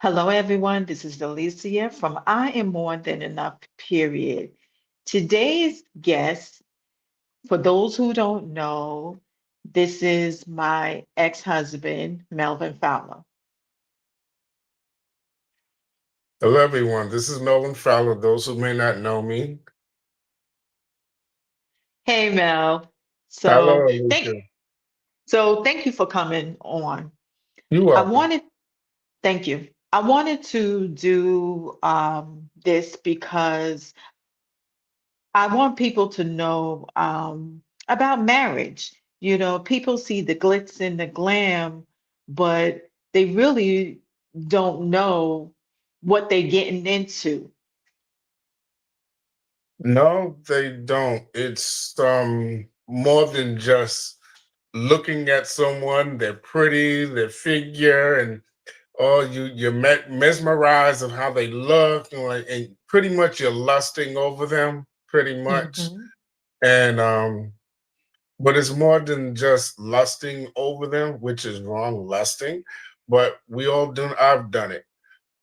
Hello, everyone. This is Delicia from I Am More Than Enough, period. Today's guest, for those who don't know, this is my ex-husband, Melvin Fowler. Hello, everyone. This is Melvin Fowler. Those who may not know me, Hey, Mel. hello, So thank Alicia. so thank you for coming on. You're I welcome. wanted, thank you. I wanted to do this because I want people to know about marriage. People see the glitz and the glam, but they really don't know what they're getting into. No, they don't. It's more than just looking at someone, their pretty, their figure, and you're mesmerized of how they look, and pretty much you're lusting over them, pretty much. Hmm. And but it's more than just lusting over them, which is wrong, lusting. But we all do. I've done it,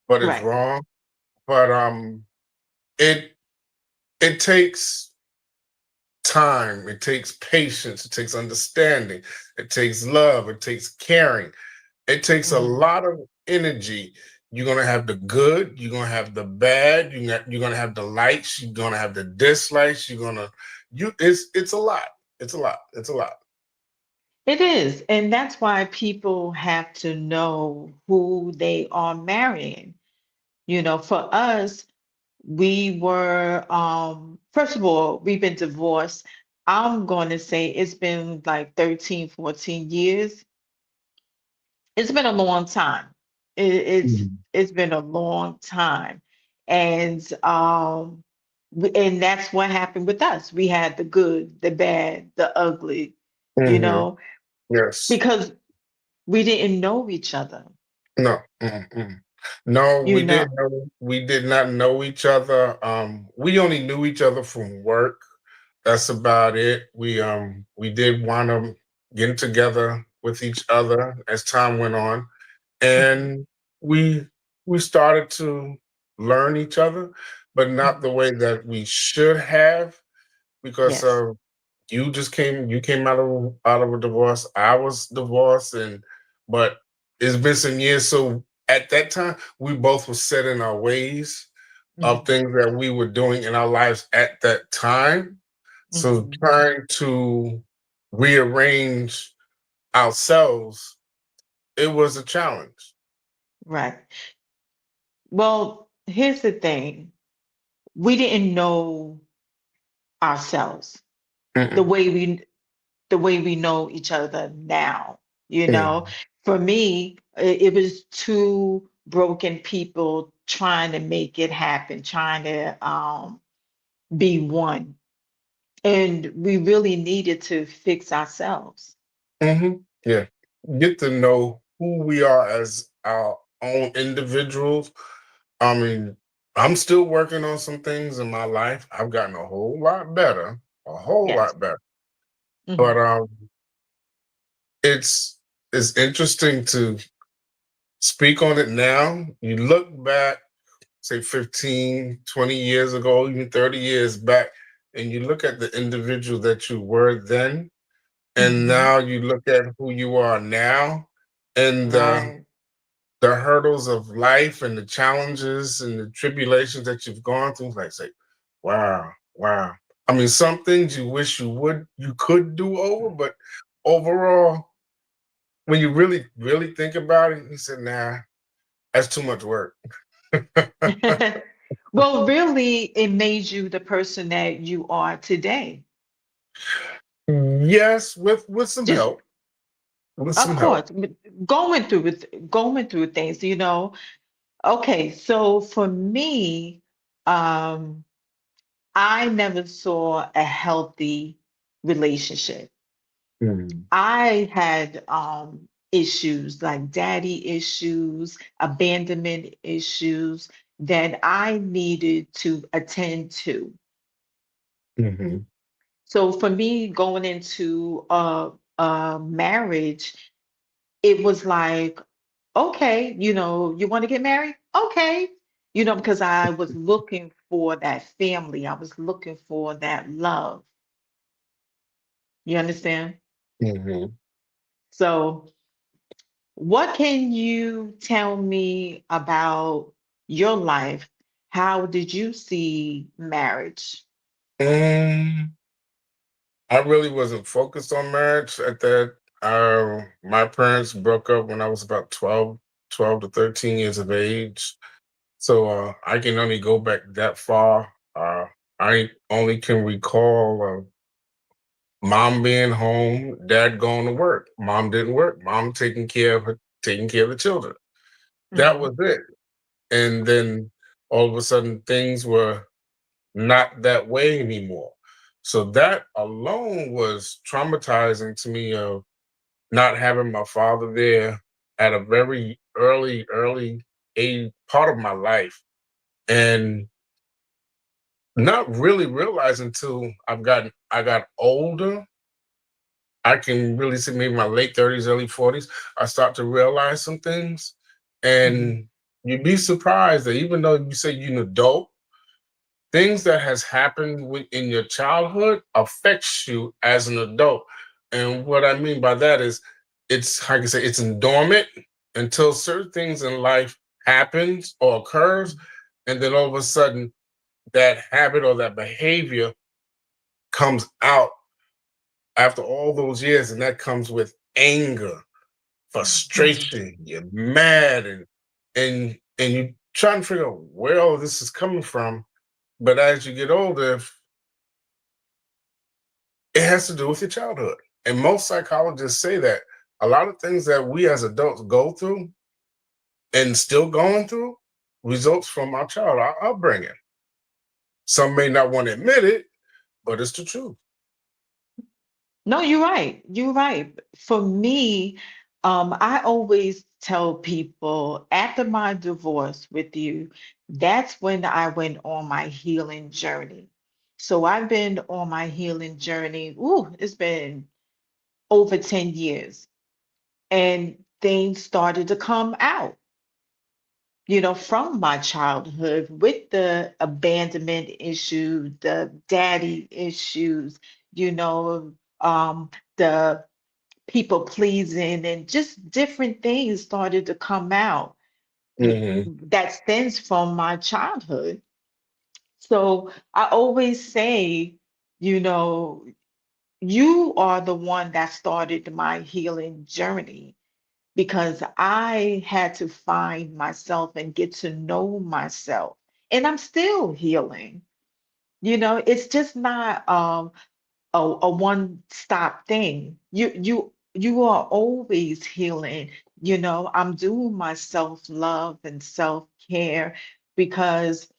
but it's Right. wrong. But it it takes time, it takes patience, it takes understanding, it takes love, it takes caring, it takes a Hmm. lot of energy. You're gonna have the good, you're gonna have the bad, you're gonna have the likes, you're gonna have the dislikes, it's a lot. It's a lot. It's a lot. It is. And that's why people have to know who they are marrying. For us, we were, first of all, we've been divorced. I'm going to say it's been like 13, 14 years. It's been a long time. Mhm. It's been a long time. And and that's what happened with us. We had the good, the bad, the ugly, you Mhm. know, Yes. because we didn't know each other, No. Mm-mm. No, you know. we did not know each other. We only knew each other from work. That's about it. We did wind up getting together with each other as time went on, Mhm. and we we started to learn each other, but not Mhm. the way that we should have, because Yes. you came out of a divorce. I was divorced, and but it's been some years. So at that time, we both were set in our ways of Mhm. things that we were doing in our lives at that time. So Mhm. trying to rearrange ourselves, it was a challenge. Right. Well, here's the thing. We didn't know ourselves the Mm-mm, way we know each other now. You know, mm, for me, it was two broken people trying to make it happen, trying to be one. And we really needed to fix ourselves. yeah. Get to know who we are as our own individuals. I mean, I'm still working on some things in my life. I've gotten a whole lot better, a whole Yes. lot better. But Hmm. it's it's interesting to speak on it now. You look back, say 15, 20 years ago, even 30 years back, and you look at the individual that you were then, and Hmm. now you look at who you are now, and Right. the hurdles of life and the challenges and the tribulations that you've gone through, like say, wow, wow. I mean, some things you wish you could do over, but overall, when you really, really think about it, you said, nah, that's too much work. Well, really, it made you the person that you are today. Yes, with some Just, help. With of some help. course, going through things, Okay, so for me, um, I never saw a healthy relationship. Mhm. I had issues like daddy issues, abandonment issues that I needed to attend to. Mhm. So for me, going into a marriage, it was like Okay, you want to get married? Okay. Because I was looking for that family. I was looking for that love. You understand? Hmm. So, what can you tell me about your life? How did you see marriage? Mm, I really wasn't focused on marriage at that. My parents broke up when I was about 12 to 13 years of age. So I can only go back that far. I only can recall mom being home, dad going to work. Mom didn't work. Mom taking care of the children. That Hmm. was it. And then all of a sudden things were not that way anymore. So that alone was traumatizing to me of not having my father there at a very early age part of my life. And not really realizing until I got older. I can really see maybe my late 30s, early 40s. I start to realize some things. Hmm. And you'd be surprised that even though you say you're an adult, things that has happened in your childhood affects you as an adult. And what I mean by that is it's like I say, it's dormant until certain things in life happens or occurs. And then all of a sudden that habit or that behavior comes out after all those years, and that comes with anger, Hmm. frustration. You're mad, and you trying to figure out where all this is coming from. But as you get older, it has to do with your childhood. And most psychologists say that a lot of things that we as adults go through and still going through results from our child, our upbringing. Some may not want to admit it, but it's the truth. No, you're right. You're right. For me, I always tell people after my divorce with you, that's when I went on my healing journey. So I've been on my healing journey. Ooh, it's been over 10 years. And things started to come out, from my childhood with the abandonment issue, the daddy issues, you know, the people pleasing, and just different things started to come out Hmm. that stems from my childhood. So I always say, you know, you are the one that started my healing journey because I had to find myself and get to know myself. And I'm still healing. It's just not a one-stop thing. You are always healing. I'm doing my self-love and self-care because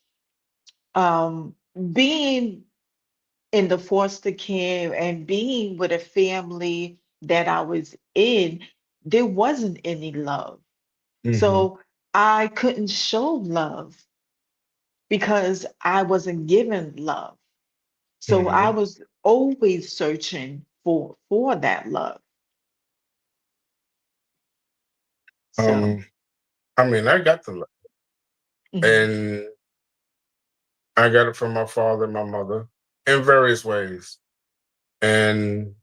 um being in the foster care and being with a family that I was in, there wasn't any love. Hmm. So I couldn't show love because I wasn't given love. So I Hmm. was always searching for that love. So, Um, I mean, I got the love, mhm, and I got it from my father and my mother in various ways. And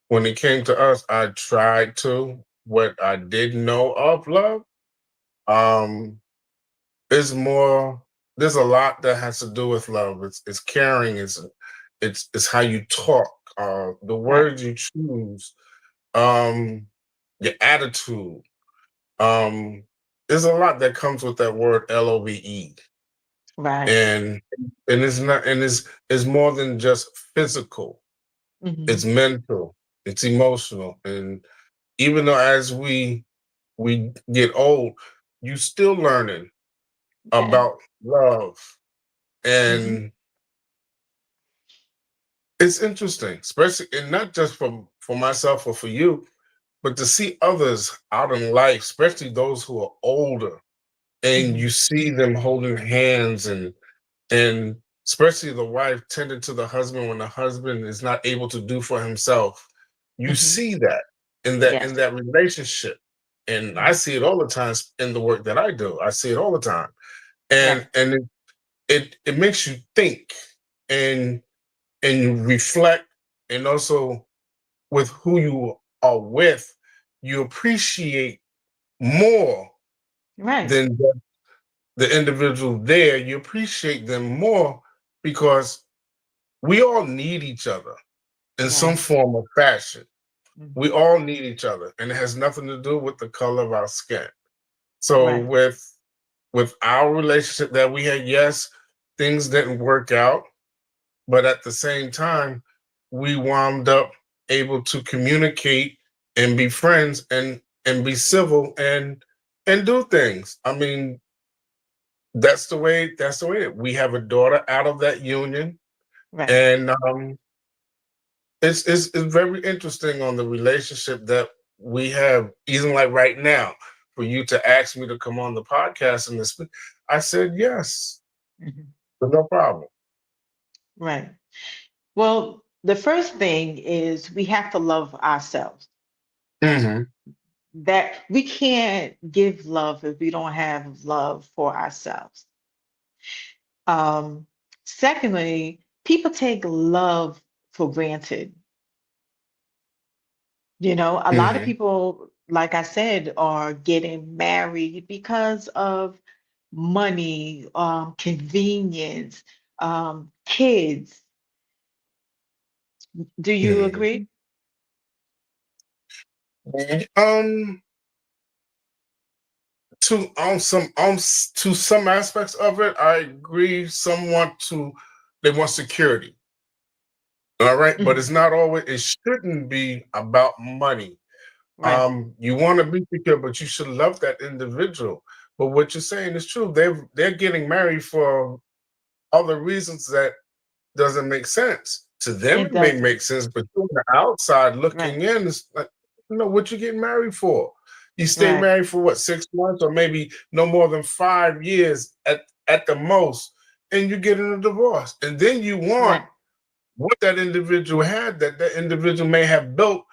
when it came to us, I tried to what I didn't know of love. Um, is more. There's a lot that has to do with love. It's caring. It's how you talk. The right, words you choose. Um, your attitude. Um, there's a lot that comes with that word love, right. and it's not and it's more than just physical. It's Hmm. mental. It's emotional, and even though as we get old, you still learning Yeah. about love, Hmm. and it's interesting, especially and not just for myself or for you, but to see others out in life, especially those who are older, and Hmm. you see them holding hands and especially the wife tending to the husband when the husband is not able to do for himself. You Hmm. see that in Yes. that relationship, And I Mhm. see it all the time in the work that I do. I see it all the time. Right. And it makes you think and you reflect, and also with who you are with, you appreciate more Right. than the individual there. You appreciate them more because we all need each other in some Right. form or fashion. We Mhm. all need each other, and it has nothing to do with the color of our skin. So Right. with our relationship that we had, yes, things didn't work out, but at the same time, we wound up able to communicate and be friends and be civil and do things. I mean, that's the way we have a daughter out of that union, Right. and it's very interesting on the relationship that we have. Even like right now, for you to ask me to come on the podcast and this, I said yes, Mhm. no problem. Right. Well, the first thing is we have to love ourselves. Hmm. That we can't give love if we don't have love for ourselves. Um, Secondly, people take love for granted. A lot of Hmm. people, like I said, are getting married because of money, convenience, kids. Do you Hmm. agree? Um, to some aspects of it, I agree. Some want to they want security. All right, but it's Mhm. not always. It shouldn't be about money. Right. You want to be secure, but you should love that individual. But what you're saying is true. They're getting married for other reasons that doesn't make sense. To them, It it may doesn't. make sense, but on the outside Right. looking in, it's like, what you getting married for? You stay Right. married for what, 6 months or maybe no more than 5 years at the most, and you get in a divorce. And then you want Right. what that individual had that that individual may have built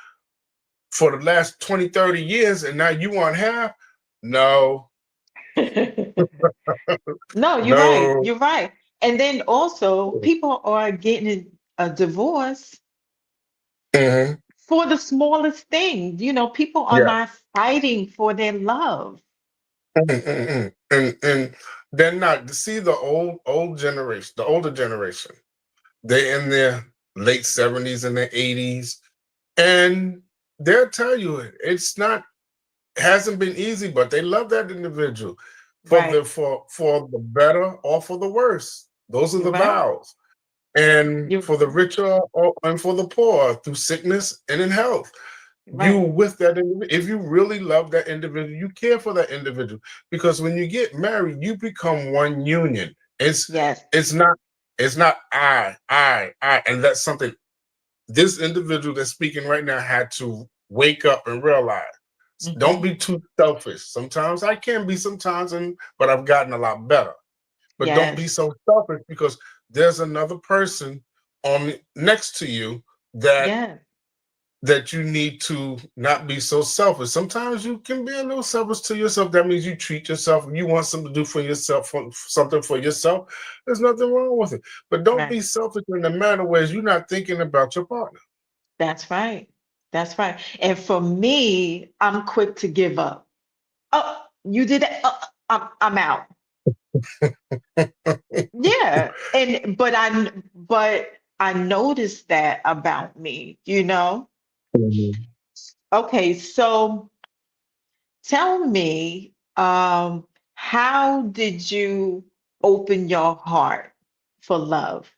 for the last 20, 30 years, and now you want half? No, No, you're right. no. You're right. And then also, people are getting a divorce Mhm. for the smallest thing. People are Yeah. not fighting for their love. Mhm, mhm, mhm. And they're not, see, the old generation, the older generation, they're in their late 70s and their 80s, and they'll tell you it's not hasn't been easy, but they love that individual for the Right. for the better or for the worse. Those are You're the right. vows. And You for the richer and for the poor, through sickness and in health. You right. with that individual, if you really love that individual, you care for that individual, because when you get married, you become one union. It's Yes. it's not it's not I, and that's something this individual that's speaking right now had to wake up and realize. Don't Hmm. be too selfish. Sometimes I can be sometimes, but I've gotten a lot better. But don't be Yes. so selfish, because there's another person on next to you that Yes. you need to not be so selfish. Sometimes you can be a little selfish to yourself. That means you treat yourself. You want something to do for yourself, something for yourself. There's nothing wrong with it. But don't Right. be selfish in the matter where you're not thinking about your partner. That's right. That's right. And for me, I'm quick to give up. Oh, you did it. I'm out. Yeah. But I noticed that about me. Mhm. Okay, so tell me, how did you open your heart for love?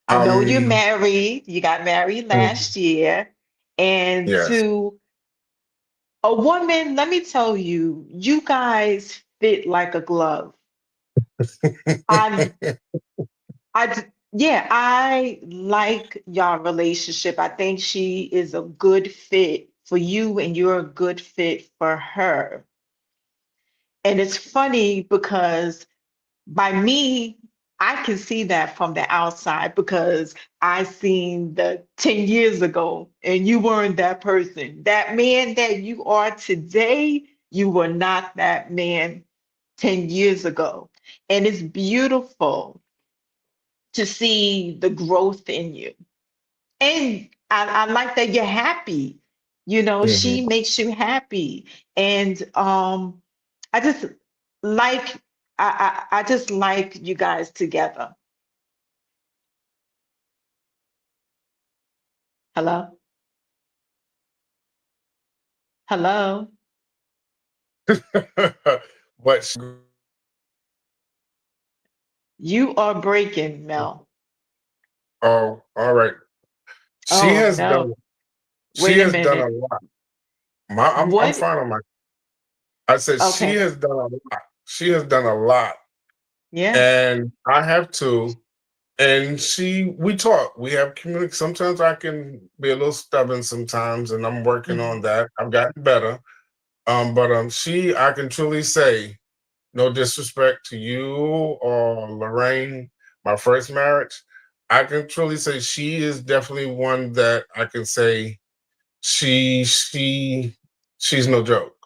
I know you're Um, married, you got married mhm. last year, and Yes. to a woman, let me tell you, you guys fit like a glove. I, yeah, I like your relationship. I think she is a good fit for you, and you're a good fit for her. And it's funny because by me I can see that from the outside because I seen the 10 years ago and you weren't that person. That man that you are today, you were not that man 10 years ago. And it's beautiful to see the growth in you. And I like that you're happy. You know, Mhm. she makes you happy. And I just like I just like you guys together. Hello? Hello? But she, You are breaking, Mel. oh, all right. She Oh has no. done. She Wait a has done a minute. lot. I'm What? fine on my. I said she Okay. has done a lot. She has done a lot, Yeah. and I have too. And we talk. We have community. Sometimes I can be a little stubborn sometimes, and I'm working Hmm. on that. I've gotten better. But she, I can truly say, no disrespect to you or Lorraine, my first marriage. I can truly say she is definitely one that I can say she she's no joke.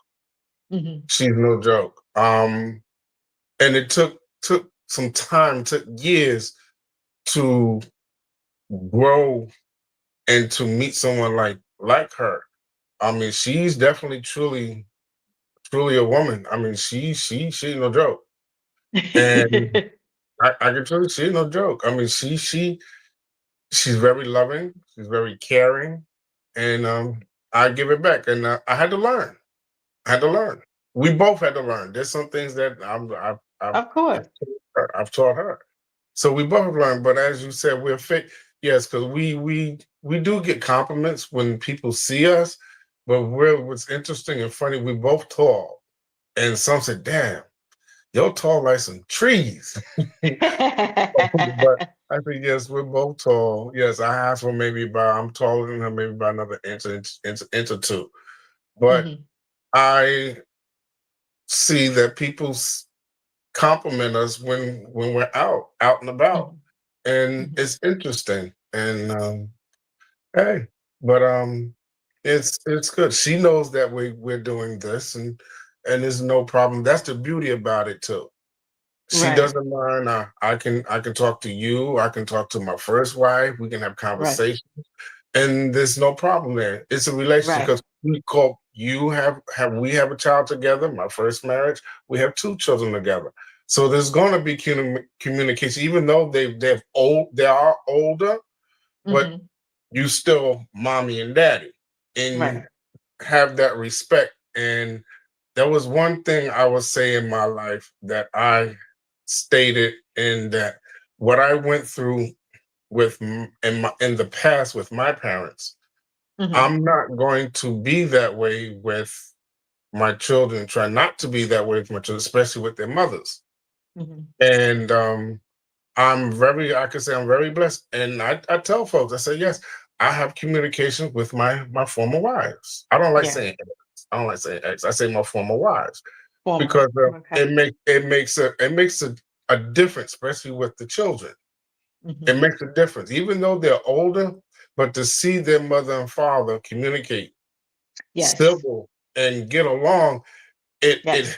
Hmm. She's no joke. And it took some time, took years to grow and to meet someone like her. I mean, she's definitely truly a woman. I mean, she's no joke. And I can tell you she's no joke. I mean, she's very loving, she's very caring, and I give it back. And I had to learn. I had to learn. We both had to learn. There's some things that Of course. I've taught her. So we both learned. But as you said, we're fit. Yes, because we do get compliments when people see us. But what's interesting and funny, we both tall, and some said, "Damn, you're tall like some trees." But I think yes, we're both tall. Yes, I asked for maybe about I'm taller than her, maybe by another inch or two. But Hmm. I see that people compliment us when we're out and about, Hmm. and Hmm. it's interesting. And hey, but it's good. She knows that we're doing this, and there's no problem. That's the beauty about it too. She Right. doesn't mind. I can talk to you. I can talk to my first wife. We can have Right. conversations, and there's no problem there. It's a relationship Right. because you have we have a child together. My first marriage, we have two children together. So there's going to be communication, even though they are older, but Hmm. you still mommy and daddy, and Right. have that respect. And there was one thing I would say in my life that I stated in that what I went through in the past with my parents, Hmm. I'm not going to be that way with my children. Try not to be that way with my children, especially with their mothers. Hmm. And I can say I'm very blessed. And I tell folks, I say, yes, I have communication with my former wives. I don't like Yeah. saying ex. I don't like saying ex. I say my former wives Former. because Okay. it makes a difference, especially with the children. It Hmm. makes a difference, even though they're older. But to see their mother and father communicate Yes. civil and get along, Yes.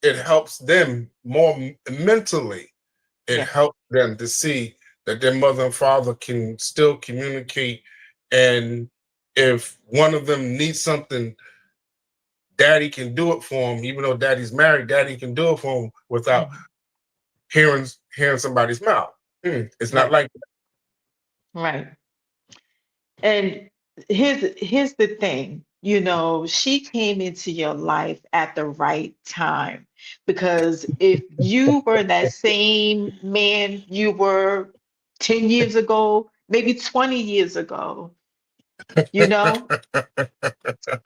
it helps them more mentally. It Yes. helps them to see that their mother and father can still communicate, and if one of them needs something, daddy can do it for him. Even though daddy's married, daddy can do it for him without Hmm. hearing somebody's mouth. It's not Right. like Right. And here's the thing, you know, she came into your life at the right time because if you were that same man you were 10 years ago, maybe 20 years ago, you know, that.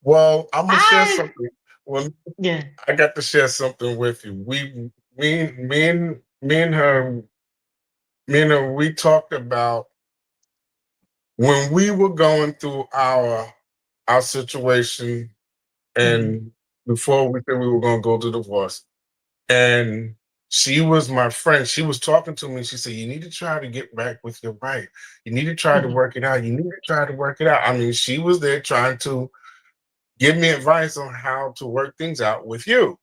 Well, I'm gonna share I something. Well, yeah. I got to share something with you. Me and her, we talked about when we were going through our situation, Hmm. and before we said we were going to go to divorce, and she was my friend. She was talking to me. She said, "You need to try to get back with your wife. You need to try to Mhm, work it out. You need to try to work it out." I mean, she was there trying to give me advice on how to work things out with you.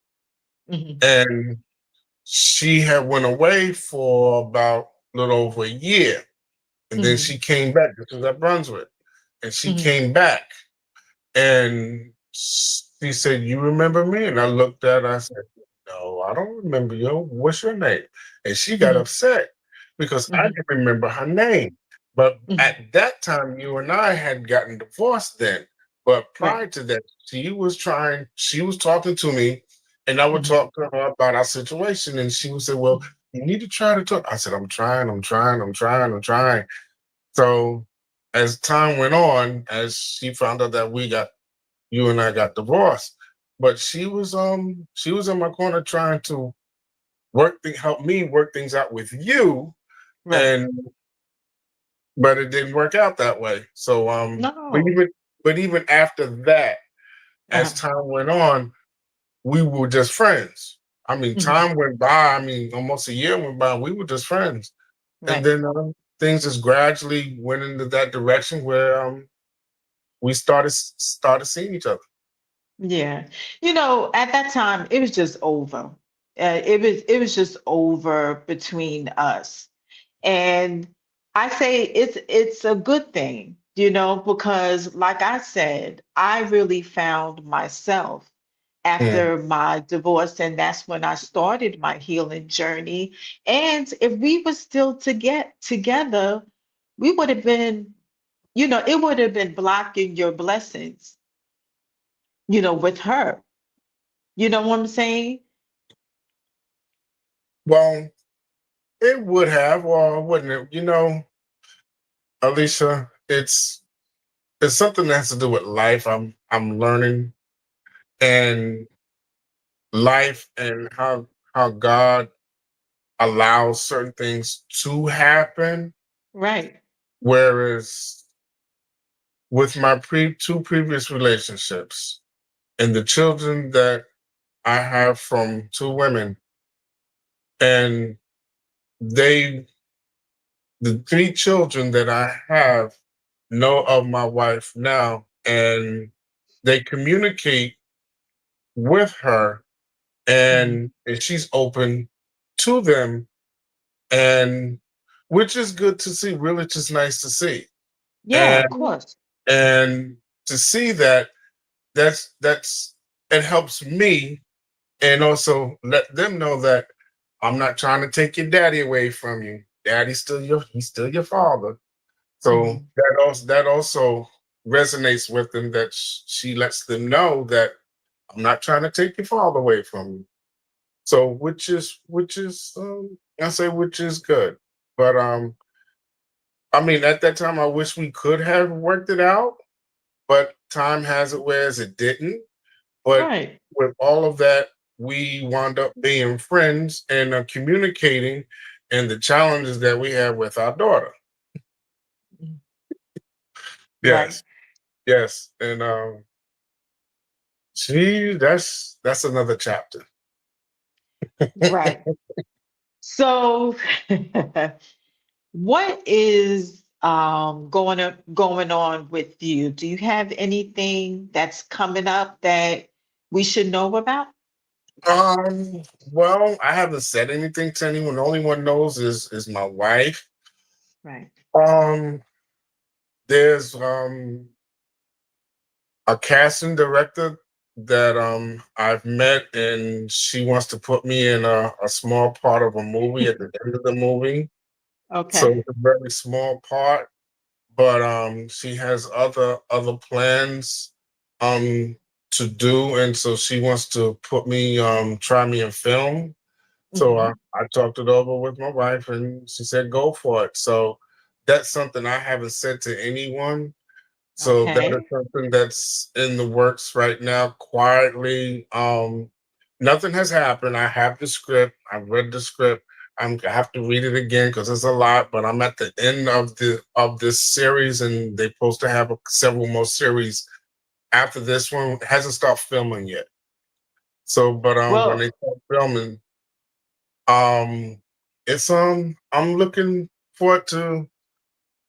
mhm, And she had went away for about a little over a year, and then mhm, she came back. This was at Brunswick, and she mhm, came back, and she said, "You remember me?" And I looked at her. I said, "No, I don't remember you. What's your name?" And she got mhm, upset because I mhm, didn't remember her name. But mhm. at that time, you and I had gotten divorced then. But Right. prior to that, she was talking to me, and I would Mhm, talk to her about our situation. And she would say, "Well, mhm. you need to try to talk." I said, "I'm trying, I'm trying, I'm trying, I'm trying." So as time went on, as she found out that you and I got divorced. But she was in my corner trying to help me work things out with you, Right. and but it didn't work out that way. So No. but even after that, as Uh-huh. time went on, we were just friends. I mean, Mhm. time went by. I mean, almost a year went by. We were just friends, and Right. then things just gradually went into that direction where we started seeing each other. Yeah. At that time, it was just over. It was just over between us. And I say it's a good thing, because like I said, I really found myself Mm. after my divorce, and that's when I started my healing journey. And if we were still to get together, we would have been, it would have been blocking your blessings, with her. You know what I'm saying? Well, it would have, or wouldn't it? Alicia, it's something that has to do with life. I'm learning, and life, and how God allows certain things to happen. Right. Whereas with my two previous relationships and the children that I have from two women, and they the three children that I have know of my wife now, and they communicate with her, Mhm. and she's open to them, and which is good to see, really just nice to see. Yeah, And of course. and to see that, that's it helps me, and also let them know that I'm not trying to take your daddy away from you. He's still your father. So Mhm. that also resonates with them, that she lets them know that I'm not trying to take your father away from you. So which is I say which is good. But I mean, at that time I wish we could have worked it out, but time has it whereas it didn't. But Right. with all of that, we wound up being friends and communicating, and the challenges that we have with our daughter. Mhm. Right. Yes, yes. And that's another chapter. Right. So, what is going on with you? Do you have anything that's coming up that we should know about? Well, I haven't said anything to anyone. The only one knows is my wife. Right. Um, there's a casting director that I've met, and she wants to put me in a small part of a movie at the end of the movie. So Okay. it's a very small part, but she has other plans um to do, and so she wants to put me try me in film. So Hmm. I talked it over with my wife, and she said go for it. So that's something I haven't said to anyone. So that is Okay. something that's in the works right now, quietly. Nothing has happened. I have the script. I read the script. I have to read it again because it's a lot. But I'm at the end of this series, and they're supposed to have several more series after this one. It hasn't started filming yet. So, but when Well, they start filming, Um, it's I'm looking for it to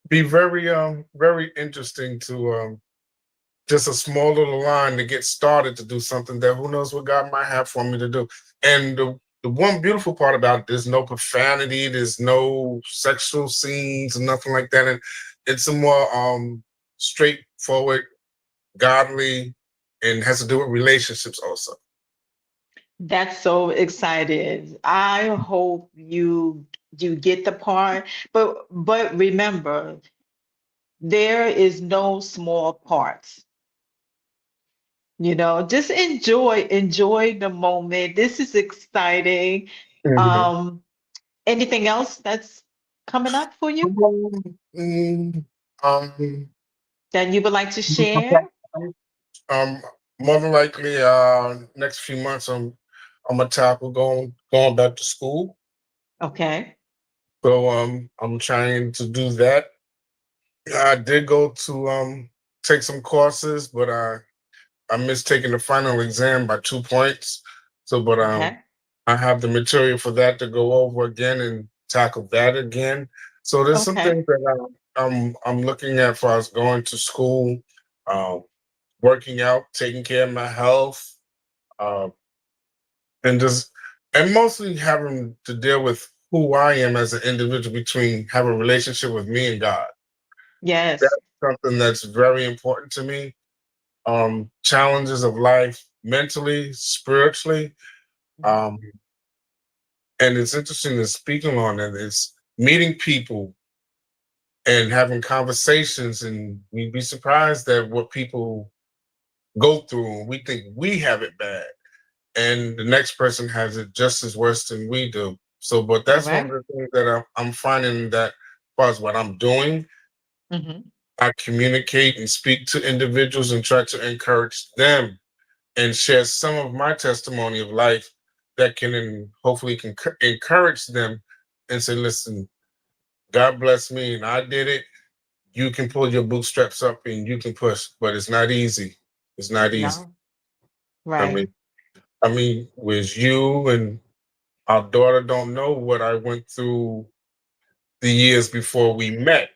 be very interesting to just a small little line to get started to do something that who knows what God might have for me to do. And the one beautiful part about it, there's no profanity, there's no sexual scenes, nothing like that. And it's a more straightforward, godly, and has to do with relationships also. That's so excited. I hope you get the part, but remember, there is no small parts. Just enjoy the moment. This is exciting. Mhm. Um, Anything else that's coming up for you Mm, um, that you would like to share? um, more than likely, next few months, I'm gonna tackle going back to school. Okay. So I'm trying to do that. I did go to take some courses, but I missed taking the final exam by 2 points. So, but Okay. I have the material for that to go over again and tackle that again. So there's some Okay. things that I'm looking at for us going to school, um, working out, taking care of my health, uh, and just and mostly having to deal with who I am as an individual between have a relationship with me and God. Yes. That's something that's very important to me. Challenges of life, mentally, spiritually, Mhm. um, and it's interesting to speaking on it. It's meeting people and having conversations, and we'd be surprised at what people go through. And we think we have it bad, and the next person has it just as worse than we do. So, but All that's one of right. the things that I'm finding that, as far as what I'm doing, Mm-hmm. I communicate and speak to individuals and try to encourage them and share some of my testimony of life that can hopefully can encourage them and say, listen, God bless me and I did it. You can pull your bootstraps up and you can push, but it's not easy. It's not easy. No. I Right. mean, with you and our daughter don't know what I went through the years before we met.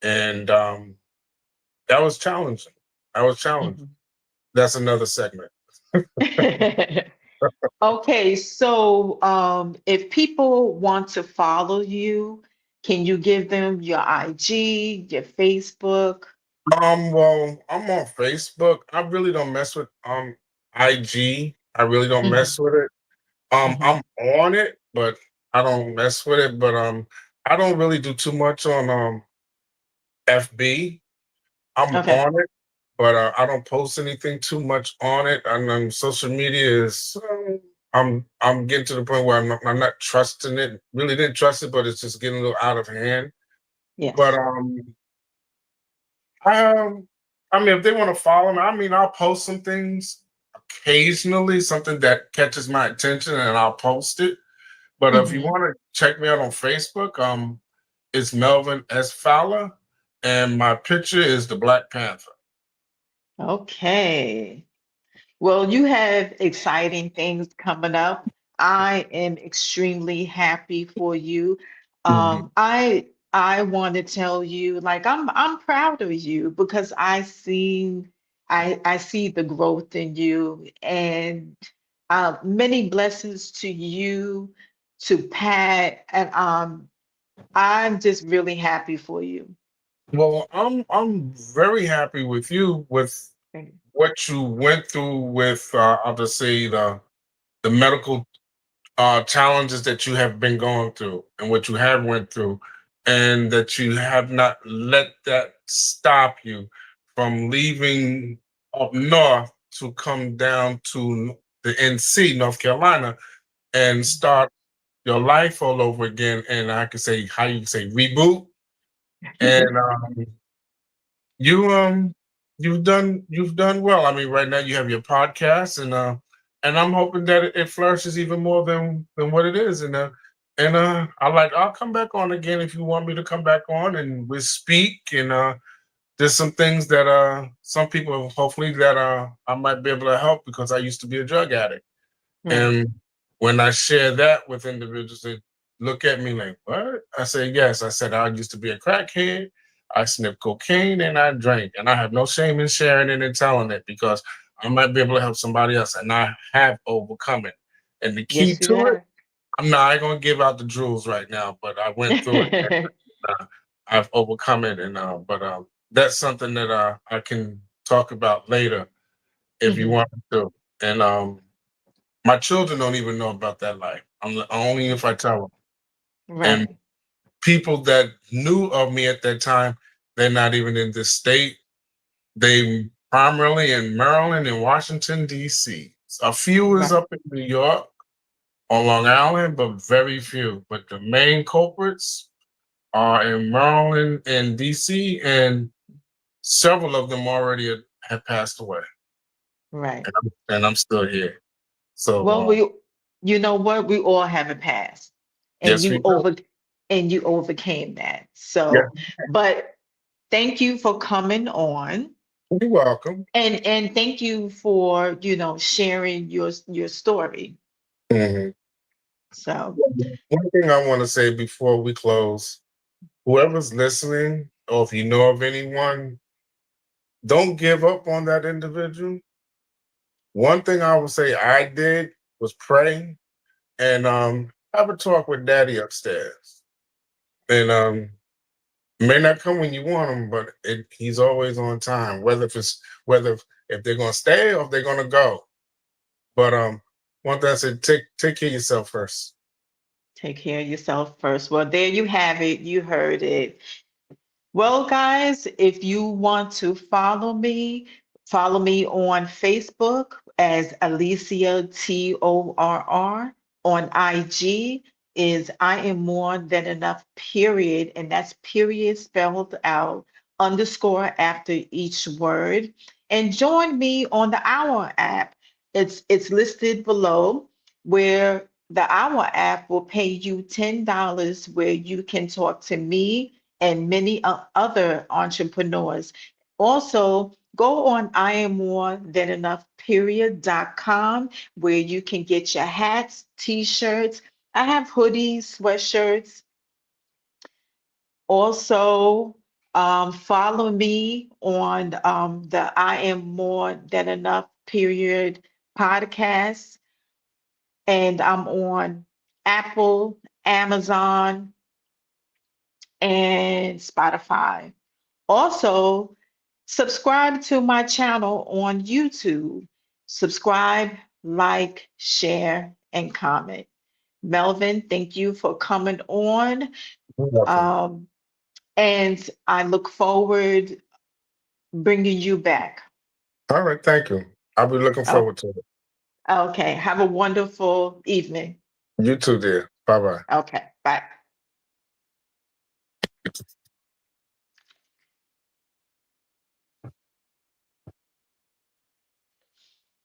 And that was challenging. I was challenged. Mhm. That's another segment. Okay, so if people want to follow you, can you give them your IG, your Facebook? Well, I'm on Facebook. I really don't mess with IG. I really don't Hmm. mess with it. Hmm. I'm on it, but I don't mess with it. But I don't really do too much on FB. I'm Okay. on it, but I don't post anything too much on it. And social media is I'm getting to the point where I'm not trusting it. Really didn't trust it, but it's just getting a little out of hand. But Yes. um, I mean, if they want to follow me, I mean, I'll post some things occasionally, something that catches my attention, and I'll post it. But if you Hmm. want to check me out on Facebook, it's Melvin S. Fowler, and my picture is the Black Panther. Okay. Well, you have exciting things coming up. I am extremely happy for you. Mhm. I want to tell you, like I'm proud of you because I see the growth in you and many blessings to you, to Pat, and I'm just really happy for you. Well, I'm very happy with you with Thank what you went through with I'll just say the medical challenges that you have been going through and what you have went through, and that you have not let that stop you from leaving up north to come down to the NC, North Carolina, and start your life all over again. And I can say how you can say reboot. And you. you you've done well. I mean, right now you have your podcast, and I'm hoping that it flourishes even more than what it is. And I'll come back on again if you want me to come back on, and we speak. And there's some things that some people hopefully that I might be able to help because I used to be a drug addict, Right. and when I share that with individuals, they look at me like, what? I say, yes. I said, I used to be a crackhead. I sniffed cocaine and I drank. And I have no shame in sharing it and telling it because I might be able to help somebody else. And I have overcome it. And the key Yes, you to it, have. I'm not going to give out the jewels right now, but I went through it. I've overcome it. And that's something that I can talk about later if you Mhm. want to. And my children don't even know about that life. Only if I tell them. And Right, people that knew of me at that time, they're not even in this state. They primarily in Maryland and Washington, D.C. A few is right, up in New York on Long Island, but very few. But the main culprits are in Maryland and D.C., and several of them already have passed away. right. And I'm still here. So, Well, you know what? We all have a past, and yes, we do. you overcame that. Yeah, So, but thank you for coming on, you're welcome. and thank you for, sharing your story. Mhm. So, One thing I want to say before we close, whoever's listening, or if you know of anyone, don't give up on that individual. One thing I would say I did was pray and have a talk with daddy upstairs. And may not come when you want him, but he's always on time, whether if they're gonna stay or if they're gonna go. But one thing I said, take care of yourself first. take care of yourself first. Well, there you have it. You heard it. Well, guys, if you want to follow me on Facebook as Alicia TORR. On IG is I am more than enough, period. And that's period spelled out, underscore after each word. And join me on the Hour app. It's listed below, where the Hour app will pay you $10, where you can talk to me and many other entrepreneurs. Also, go on I am more than enough period.com, where you can get your hats, t-shirts. I have hoodies, sweatshirts. Also, follow me on the I am more than enough period podcast. And I'm on Apple, Amazon, and Spotify. Also, subscribe to my channel on YouTube. Subscribe, like, share, and comment. Melvin, thank you for coming on. You're welcome. Um, and I look forward bringing you back. All right, thank you. I'll be looking Oh, forward to it. okay. Have a wonderful evening. You too, dear. Bye bye. Okay, bye.